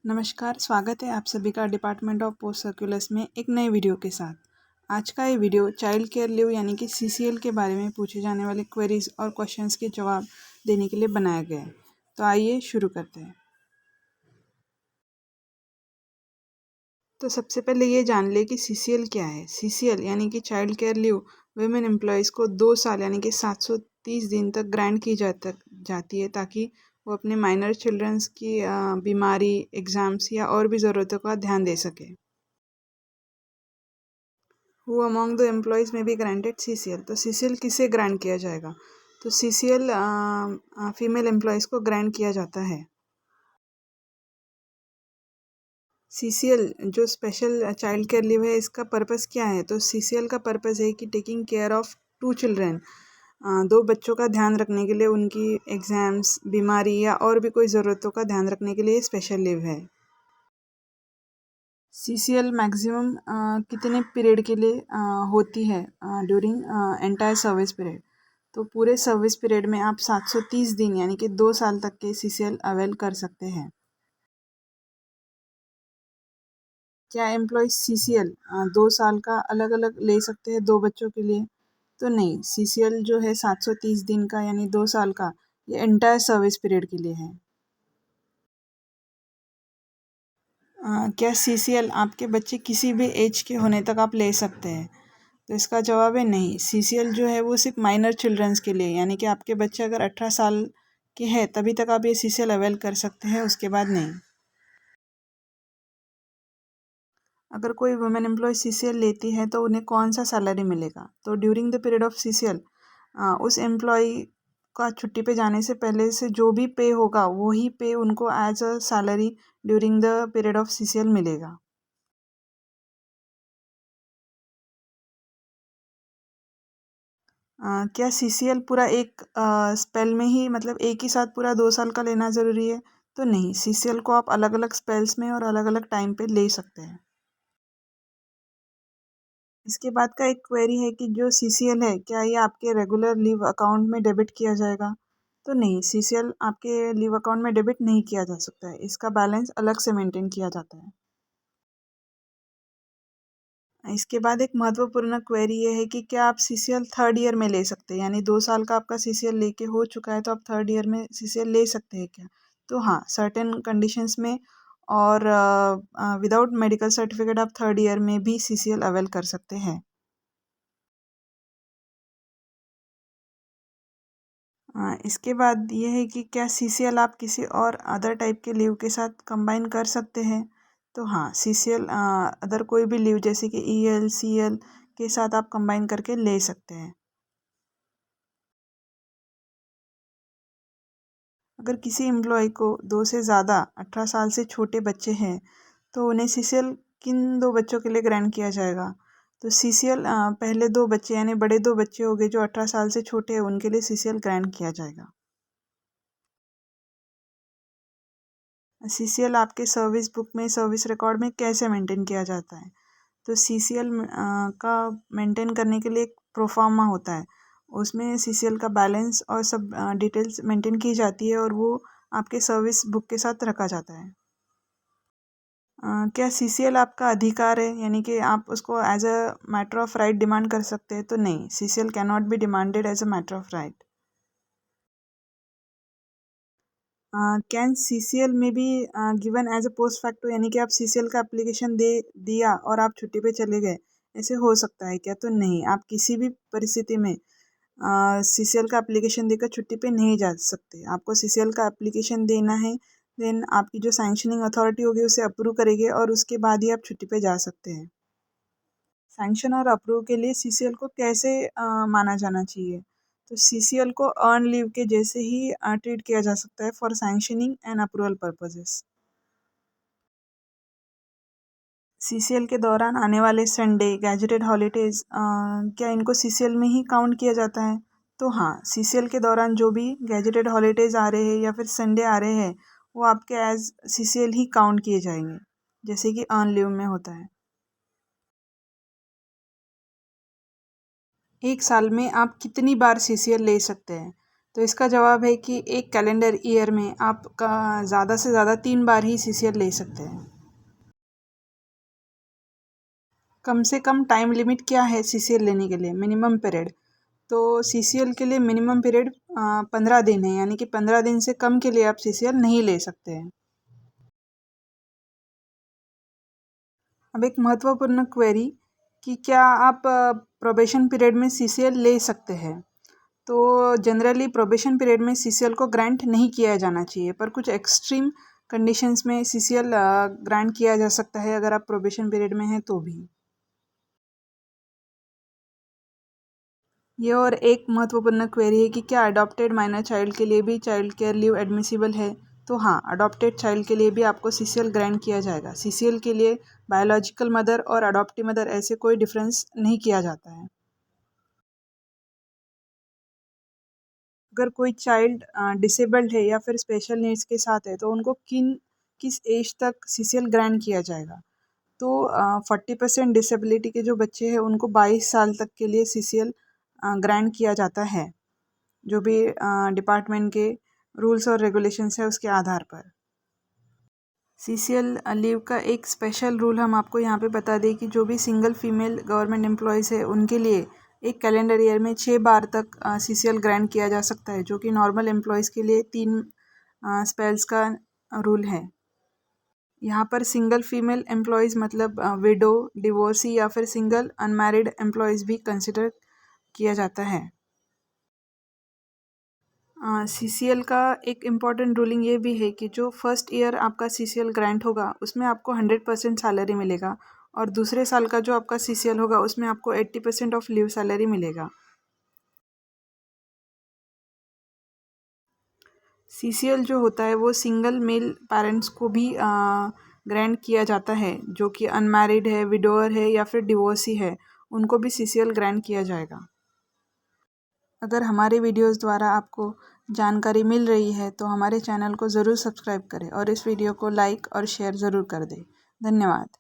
नमस्कार, स्वागत है आप सभी का डिपार्टमेंट ऑफ पोस्ट सर्कुलर्स में एक नए वीडियो के साथ। आज का ये वीडियो चाइल्ड केयर लीव यानी कि सीसीएल के बारे में पूछे जाने वाले क्वेरीज और क्वेश्चंस के जवाब देने के लिए बनाया गया है। तो आइए शुरू करते हैं। तो सबसे पहले ये जान ले कि सीसीएल क्या है। सीसीएल यानी कि child care leave women employees को 2 साल यानी कि 730 दिन तक ग्रांट की जाती है ताकि वो अपने माइनर चिल्ड्रंस की बीमारी, एग्ज़ाम्स या और भी ज़रूरतों का ध्यान दे सके। हु अमॉन्ग द एम्प्लॉयज़ में बी ग्रांटेड सीसीएल। तो सीसीएल किसे ग्रांट किया जाएगा? तो सीसीएल फीमेल एम्प्लॉयज़ को ग्रांट किया जाता है। सीसीएल जो स्पेशल चाइल्ड केयर लीव है, इसका पर्पस क्या है? तो सीसीएल का पर्पस है कि टेकिंग केयर ऑफ 2 चिल्ड्रन, 2 बच्चों का ध्यान रखने के लिए, उनकी एग्ज़ाम्स, बीमारी या और भी कोई ज़रूरतों का ध्यान रखने के लिए स्पेशल लीव है। सीसीएल मैक्सिमम कितने पीरियड के लिए होती है ड्यूरिंग एंटायर सर्विस पीरियड? तो पूरे सर्विस पीरियड में आप 730 दिन यानी कि 2 साल तक के सीसीएल अवेल कर सकते हैं। क्या एम्प्लॉय सीसीएल 2 साल का अलग अलग ले सकते हैं 2 बच्चों के लिए? तो नहीं, सीसीएल जो है 730 दिन का यानी 2 साल का, ये एंटायर सर्विस पीरियड के लिए है। क्या सीसीएल आपके बच्चे किसी भी एज के होने तक आप ले सकते हैं? तो इसका जवाब है नहीं। सीसीएल जो है वो सिर्फ माइनर चिल्ड्रंस के लिए, यानी कि आपके बच्चे अगर 18 साल के हैं तभी तक आप ये सीसीएल अवेल कर सकते हैं, उसके बाद नहीं। अगर कोई वुमेन एम्प्लॉय सीसीएल लेती है तो उन्हें कौन सा सैलरी मिलेगा? तो during the period of CCL उस एम्प्लॉय का छुट्टी पे जाने से पहले से जो भी पे होगा वही पे उनको as a salary during the period of CCL मिलेगा। क्या सीसीएल पूरा एक स्पेल में ही, मतलब एक ही साथ पूरा 2 साल का लेना ज़रूरी है? तो नहीं, सीसीएल को आप अलग-अलग स्पेल्स में और अलग-अलग टाइम पे ले सकते हैं। इसके बाद का एक क्वेरी है कि जो सीसीएल है, क्या ये आपके रेगुलर लीव अकाउंट में डेबिट किया जाएगा? तो नहीं, सीसीएल आपके लीव अकाउंट में डेबिट नहीं किया जा सकता है, इसका बैलेंस अलग से मेंटेन किया जाता है। इसके बाद एक महत्वपूर्ण क्वेरी ये है कि क्या आप सीसीएल थर्ड ईयर में ले सकते हैं? यानी 2 साल का आपका सीसीएल लेके हो चुका है तो आप थर्ड ईयर में सीसीएल ले सकते हैं क्या? तो हाँ, सर्टेन कंडीशंस में और विदाउट मेडिकल सर्टिफिकेट आप थर्ड ईयर में भी सीसीएल अवेल कर सकते हैं। इसके बाद ये है कि क्या सीसीएल आप किसी और अदर टाइप के लीव के साथ कंबाइन कर सकते हैं? तो हाँ, सीसीएल अदर कोई भी लीव जैसे कि ईएल, सीएल के साथ आप कंबाइन करके ले सकते हैं। अगर किसी एम्प्लॉय को 2 से ज़्यादा 18 साल से छोटे बच्चे हैं, तो उन्हें सीसीएल किन 2 बच्चों के लिए ग्रांट किया जाएगा? तो सीसीएल पहले 2 बच्चे यानी बड़े 2 बच्चे हो गए जो 18 साल से छोटे हैं, उनके लिए सीसीएल ग्रांट किया जाएगा। सीसीएल आपके सर्विस बुक में, सर्विस रिकॉर्ड में कैसे मेंटेन किया जाता है? तो सीसीएल का मेंटेन करने के लिए एक प्रोफार्मा होता है। उसमें सीसीएल का बैलेंस और सब डिटेल्स मेंटेन की जाती है और वो आपके सर्विस बुक के साथ रखा जाता है। क्या सीसीएल आपका अधिकार है, यानी कि आप उसको as a matter of right demand कर सकते हैं? तो नहीं, CCL can not be demanded as a matter of right. Can CCL में be given as a post facto, यानी कि आप सीसीएल का एप्लीकेशन दे दिया और आप छुट्टी पे चले गए, ऐसे हो सकता है क्या? तो नहीं, आप किसी भी परिस्थिति में सीसीएल का एप्लीकेशन देकर छुट्टी पे नहीं जा सकते। आपको सीसीएल का एप्लीकेशन देना है, देन आपकी जो सैंक्शनिंग अथॉरिटी होगी उसे अप्रूव करेगी और उसके बाद ही आप छुट्टी पे जा सकते हैं। सैंक्शन और अप्रूव के लिए सीसीएल को कैसे माना जाना चाहिए? तो सीसीएल को अर्न लीव के जैसे ही ट्रीट किया जा सकता है for sanctioning and approval purposes. CCL के दौरान आने वाले संडे, गैजेटेड हॉलीडेज क्या इनको सीसीएल में ही काउंट किया जाता है? तो हाँ, सीसीएल के दौरान जो भी गैजेटेड हॉलीडेज आ रहे हैं या फिर संडे आ रहे हैं, वो आपके एज सीसीएल ही काउंट किए जाएंगे, जैसे कि अर्न लीव में होता है। एक साल में आप कितनी बार सीसीएल ले सकते हैं? तो इसका जवाब है कि एक कैलेंडर ईयर में आप ज़्यादा से ज़्यादा 3 बार ही CCL ले सकते हैं। कम से कम टाइम लिमिट क्या है CCL लेने के लिए? Minimum period. तो CCL के लिए मिनिमम पीरियड 15 दिन है, यानी कि 15 दिन से कम के लिए आप CCL नहीं ले सकते हैं। अब एक महत्वपूर्ण क्वेरी कि क्या आप प्रोबेशन पीरियड में CCL ले सकते हैं? तो जनरली प्रोबेशन पीरियड में CCL को ग्रांट नहीं किया जाना चाहिए, पर कुछ एक्सट्रीम कंडीशंस में CCL ग्रांट किया जा सकता है अगर आप प्रोबेशन पीरियड में हैं तो भी। ये और एक महत्वपूर्ण क्वेरी है कि क्या अडॉप्टेड माइनर चाइल्ड के लिए भी चाइल्ड केयर लीव एडमिसिबल है? तो हाँ, अडॉप्टेड चाइल्ड के लिए भी आपको CCL ग्रांट किया जाएगा। CCL के लिए बायोलॉजिकल मदर और अडॉप्टिव मदर ऐसे कोई डिफरेंस नहीं किया जाता है। अगर कोई चाइल्ड डिसेबल्ड है या फिर स्पेशल नीड्स के साथ है तो उनको किस एज तक CCL ग्रांट किया जाएगा? तो 40% डिसेबिलिटी के जो बच्चे हैं उनको 22 साल तक के लिए CCL ग्रांट किया जाता है, जो भी डिपार्टमेंट के रूल्स और रेगुलेशंस है उसके आधार पर। CCL लीव का एक स्पेशल रूल हम आपको यहाँ पे बता दें कि जो भी सिंगल फीमेल गवर्नमेंट एम्प्लॉयज़ है उनके लिए एक कैलेंडर ईयर में 6 बार तक CCL ग्रांट किया जा सकता है, जो कि नॉर्मल एम्प्लॉयज़ के लिए 3 स्पेल्स का रूल है। यहाँ पर सिंगल फीमेल एम्प्लॉयज़ मतलब विडो, डिवोर्सी या फिर सिंगल अनमैरिड एम्प्लॉयज़ भी कंसिडर किया जाता है। CCL का एक इम्पॉर्टेंट रूलिंग ये भी है कि जो फर्स्ट ईयर आपका CCL ग्रांट होगा उसमें आपको 100% सैलरी मिलेगा, और दूसरे साल का जो आपका CCL होगा उसमें आपको 80% ऑफ लीव सैलरी मिलेगा। CCL जो होता है वो सिंगल मेल पेरेंट्स को भी ग्रांट किया जाता है, जो कि अनमैरिड है, विडोअर है या फिर डिवोर्सी है, उनको भी CCL ग्रांट किया जाएगा। अगर हमारे वीडियोस द्वारा आपको जानकारी मिल रही है तो हमारे चैनल को ज़रूर सब्सक्राइब करें और इस वीडियो को लाइक और शेयर ज़रूर कर दें। धन्यवाद।